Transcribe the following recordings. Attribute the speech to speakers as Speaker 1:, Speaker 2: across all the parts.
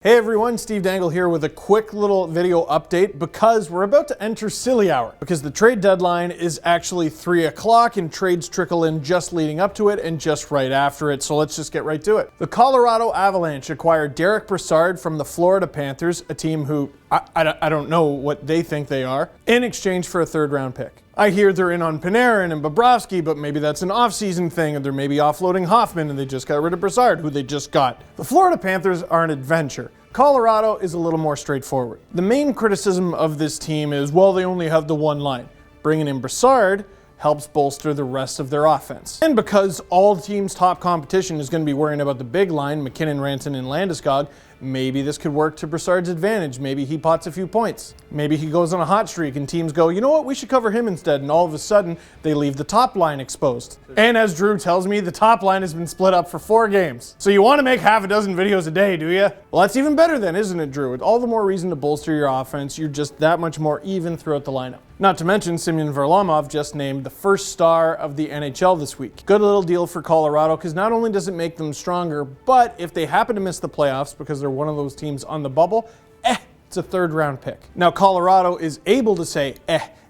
Speaker 1: Hey everyone, Steve Dangle here with a quick little video update because we're about to enter silly hour because the trade deadline is actually 3 o'clock and trades trickle in just leading up to it and just right after it. So let's just get right to it. The Colorado Avalanche acquired Derick Brassard from the Florida Panthers, a team who I don't know what they think they are, in exchange for a third-round pick. I hear they're in on Panarin and Bobrovsky, but maybe that's an off-season thing, and they're maybe offloading Hoffman, and they just got rid of Brassard, who they just got. The Florida Panthers are an adventure. Colorado is a little more straightforward. The main criticism of this team is, well, they only have the one line. Bringing in Brassard helps bolster the rest of their offense. And because all teams' top competition is going to be worrying about the big line, McKinnon, Ranson, and Landeskog, maybe this could work to Brassard's advantage. Maybe he pots a few points. Maybe he goes on a hot streak and teams go, you know what, we should cover him instead. And all of a sudden, they leave the top line exposed. And as Drew tells me, the top line has been split up for 4 games. So you want to make half a dozen videos a day, do you? Well, that's even better then, isn't it, Drew? With all the more reason to bolster your offense, you're just that much more even throughout the lineup. Not to mention, Semyon Varlamov just named the first star of the NHL this week. Good little deal for Colorado, because not only does it make them stronger, but if they happen to miss the playoffs because they're one of those teams on the bubble, it's a third-round pick. Now, Colorado is able to say,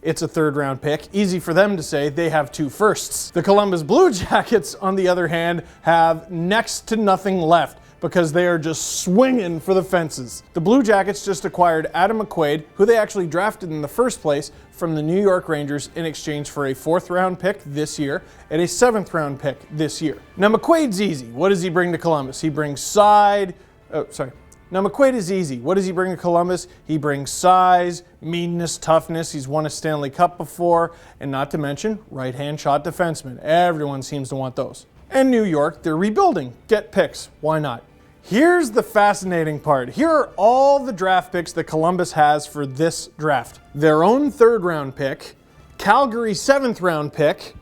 Speaker 1: it's a third-round pick. Easy for them to say, they have 2 firsts. The Columbus Blue Jackets, on the other hand, have next to nothing left, because they are just swinging for the fences. The Blue Jackets just acquired Adam McQuaid, who they actually drafted in the first place from the New York Rangers in exchange for a 4th-round pick this year and a 7th-round pick this year. Now, McQuaid's easy. What does he bring to Columbus? He brings Now, McQuaid is easy. What does he bring to Columbus? He brings size, meanness, toughness. He's won a Stanley Cup before, and not to mention right-hand shot defenseman. Everyone seems to want those. And New York, they're rebuilding. Get picks. Why not? Here's the fascinating part. Here are all the draft picks that Columbus has for this draft. Their own 3rd-round pick, Calgary 7th-round pick,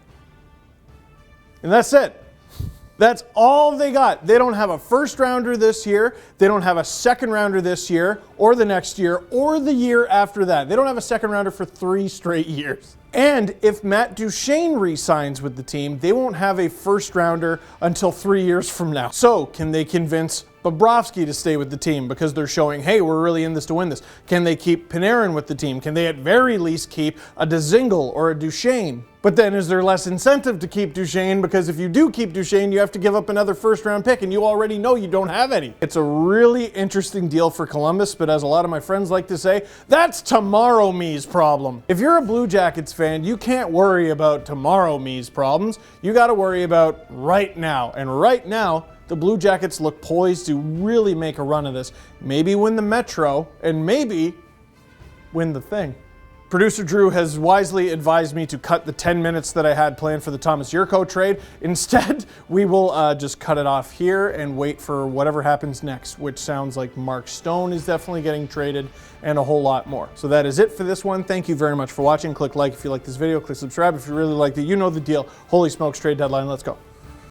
Speaker 1: and that's it. That's all they got. They don't have a 1st-rounder this year. They don't have a 2nd-rounder this year, or the next year, or the year after that. They don't have a 2nd-rounder for 3 straight years. And if Matt Duchene re-signs with the team, they won't have a 1st-rounder until 3 years from now. So, can they convince Bobrovsky to stay with the team because they're showing, hey, we're really in this to win this? Can they keep Panarin with the team? Can they at very least keep a Dangle or a Duchene? But then is there less incentive to keep Duchene? Because if you do keep Duchene, you have to give up another 1st-round pick, and you already know you don't have any. It's a really interesting deal for Columbus, but as a lot of my friends like to say, that's tomorrow me's problem. If you're a Blue Jackets fan, you can't worry about tomorrow me's problems. You got to worry about right now. And right now, the Blue Jackets look poised to really make a run of this. Maybe win the Metro, and maybe win the thing. Producer Drew has wisely advised me to cut the 10 minutes that I had planned for the Thomas Yurko trade. Instead, we will just cut it off here and wait for whatever happens next, which sounds like Mark Stone is definitely getting traded and a whole lot more. So that is it for this one. Thank you very much for watching. Click like if you like this video. Click subscribe if you really liked it. You know the deal. Holy smokes, trade deadline. Let's go.